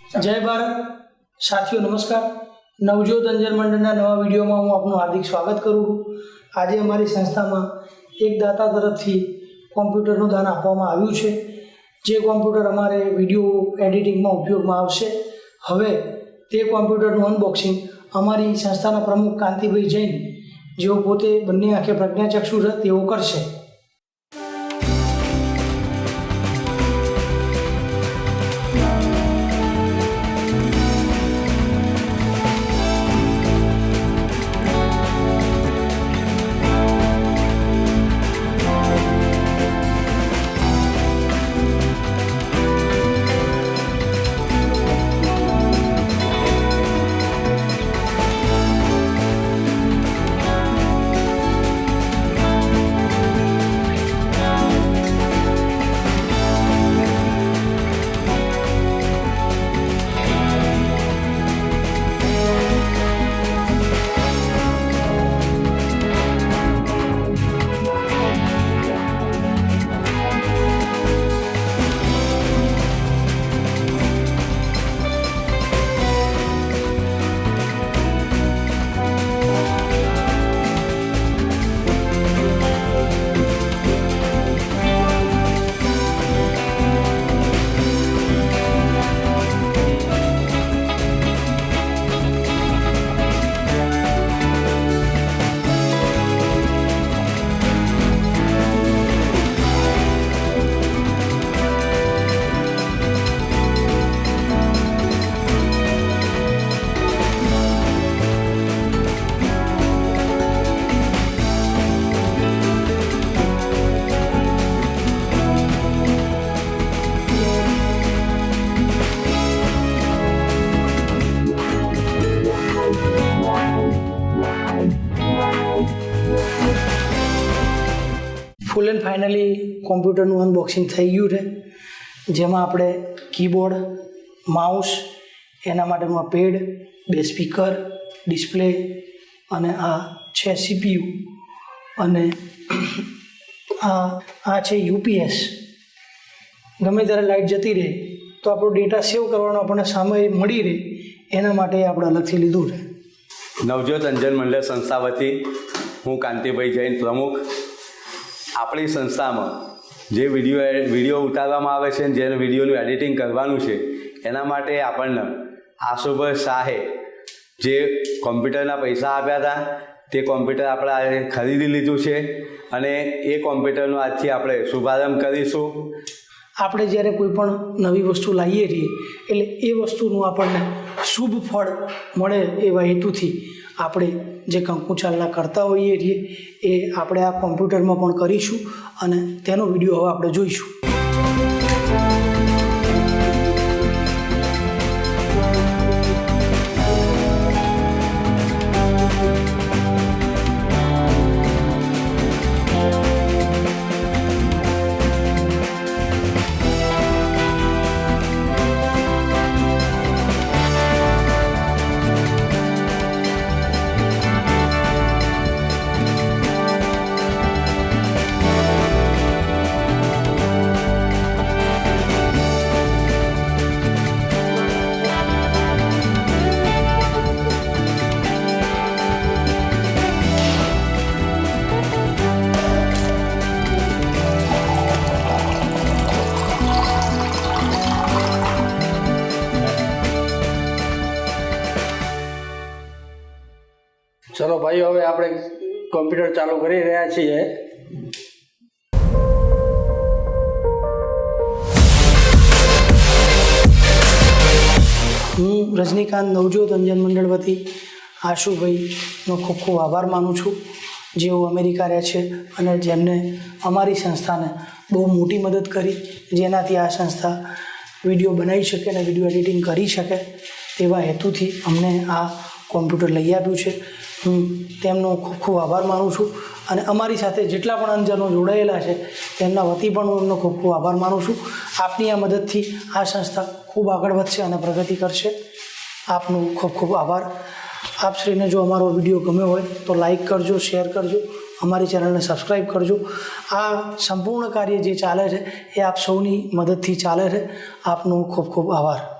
जय भारत साथियों नमस्कार। नवजोत अंजन मंडळના નવા વિડીયોમાં હું આપનું હાર્દિક સ્વાગત કરું છું। આજે અમારી સંસ્થામાં એક દાતા તરફથી કોમ્પ્યુટરનું દાન આપવામાં આવ્યું છે, જે કોમ્પ્યુટર અમારે વિડીયો એડિટિંગમાં ઉપયોગમાં આવશે। હવે તે કોમ્પ્યુટરનું અનબોક્સિંગ અમારી સંસ્થાના પ્રમુખ કાંતિભાઈ જૈન, જેઓ પોતે બંને આંખે પ્રજ્ઞાચક્ષુ છે, તેઓ કરશે। ફૂલ એન્ડ ફાઇનલી કોમ્પ્યુટરનું અનબોક્સિંગ થઈ ગયું છે, જેમાં આપણે કીબોર્ડ, માઉસ, એના માટેનું આ પેડ, 2 સ્પીકર, ડિસ્પ્લે અને આ છે CPU અને આ છે UPS। ગમે ત્યારે લાઇટ જતી રહે તો આપણો ડેટા સેવ કરવાનો આપણને સમય મળી રહે, એના માટે આપણે અલગથી લીધું છે। નવજોત અંજન મંડળ સંસ્થા વતી હું કાંતિભાઈ જૈન પ્રમુખ। આપણી સંસ્થામાં જે વિડીયો ઉતારવામાં આવે છે, જેને વિડીયોનું એડિટિંગ કરવાનું છે, એના માટે આપણને આશુભાઈ શાહે જે કોમ્પ્યુટરના પૈસા આપ્યા હતા તે કોમ્પ્યુટર આપણે ખરીદી લીધું છે અને એ કોમ્પ્યુટરનો આજથી આપણે શુભારંભ કરીશું। આપણે જ્યારે કોઈ પણ નવી વસ્તુ લાવીએ છીએ એટલે એ વસ્તુનું આપણને શુભ ફળ મળે એવા હેતુથી આપણે જે કંકુ ચાલના કરતા હોઈએ છીએ એ આપણે આ કોમ્પ્યુટરમાં પણ કરીશું અને તેનો વિડીયો હવે આપણે જોઈશું। ચલો ભાઈઓ, હવે આપણે કોમ્પ્યુટર ચાલુ કરી રહ્યા છીએ। હું રજનીકાંત નવજોત અંજન મંડળ વતી આશુભાઈનો ખૂબ ખૂબ આભાર માનું છું, જેઓ અમેરિકા રહે છે અને જેમને અમારી સંસ્થાને બહુ મોટી મદદ કરી, જેનાથી આ સંસ્થા વિડીયો બનાવી શકે અને વિડીયો એડિટિંગ કરી શકે તેવા હેતુથી અમને આ કોમ્પ્યુટર લઈ આપ્યું છે। હું તેમનો ખૂબ ખૂબ આભાર માનું છું અને અમારી સાથે જેટલા પણ અંજનો જોડાયેલા છે તેમના વતી પણ હું એમનો ખૂબ ખૂબ આભાર માનું છું। આપની આ મદદથી આ સંસ્થા ખૂબ આગળ વધશે અને પ્રગતિ કરશે। આપનો ખૂબ ખૂબ આભાર। આપ શ્રીને જો અમારો વિડીયો ગમ્યો હોય તો લાઈક કરજો, શેર કરજો, અમારી ચેનલને સબસ્ક્રાઈબ કરજો। આ સંપૂર્ણ કાર્ય જે ચાલે છે એ આપ સૌની મદદથી ચાલે છે। આપનો ખૂબ ખૂબ આભાર।